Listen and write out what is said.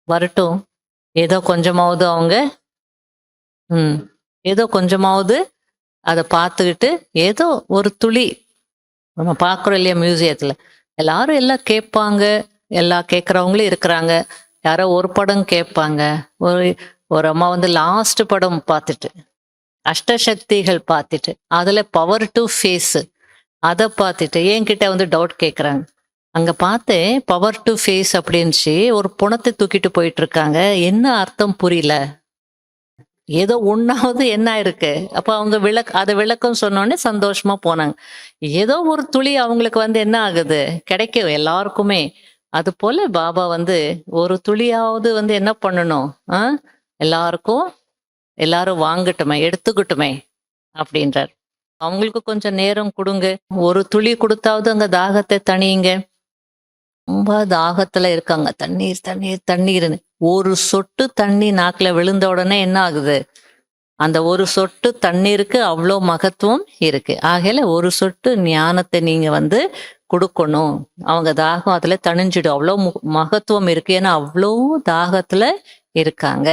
வரட்டும். ஏதோ கொஞ்சமாவது அவங்க ம். ஏதோ கொஞ்சமாவது அத பார்த்துக்கிட்டு, ஏதோ ஒரு துளி நம்ம பார்க்குறோம் இல்லையா மியூசியத்துல. எல்லாரும் எல்லாம் கேட்பாங்க. எல்லா கேட்குறவங்களும் இருக்கிறாங்க. யாரோ ஒரு படம் கேட்பாங்க. ஒரு ஒரு அம்மா வந்து லாஸ்ட் படம் பார்த்துட்டு, அஷ்டசக்திகள் பார்த்துட்டு, அதுல பவர் டூ ஃபேஸ் அத பார்த்துட்டு என்கிட்ட வந்து டவுட் கேட்குறாங்க. அங்க பார்த்தேன் பவர் டூ ஃபேஸ் அப்படின்னுச்சு. ஒரு பொணத்த தூக்கிட்டு போயிட்டு இருக்காங்க. என்ன அர்த்தம் புரியல. ஏதோ ஒண்ணாவது என்ன இருக்கு? அப்ப அவங்க அத விளக்கம் சொன்னோனே சந்தோஷமா போனாங்க. ஏதோ ஒரு துளி அவங்களுக்கு வந்து என்ன ஆகுது? கிடைக்கும் எல்லாருக்குமே. அதுபோல பாபா வந்து ஒரு துளியாவது வந்து என்ன பண்ணணும்? ஆ எல்லாருக்கும் எல்லாரும் வாங்கட்டுமே, எடுத்துக்கட்டுமே அப்படின்றார். அவங்களுக்கு கொஞ்சம் நேரம் குடுங்க. ஒரு துளி குடுத்தாவது அங்க தாகத்த தணியுங்க. ரொம்ப தாகத்துல இருக்காங்க. தண்ணீர், தண்ணீர், தண்ணீர்ன்னு. ஒரு சொட்டு தண்ணி நாக்குல விழுந்த உடனே என்ன ஆகுது? அந்த ஒரு சொட்டு தண்ணீருக்கு அவ்ளோ மகத்துவம் இருக்கு. ஆகையில ஒரு சொட்டு ஞானத்த நீங்க வந்து குடுக்கணும். அவங்க தாகம் அதுல தணிஞ்சிடும். அவ்ளோ மகத்துவம் இருக்கு. ஏன்னா, அவ்ளோ தாகத்துல இருக்காங்க.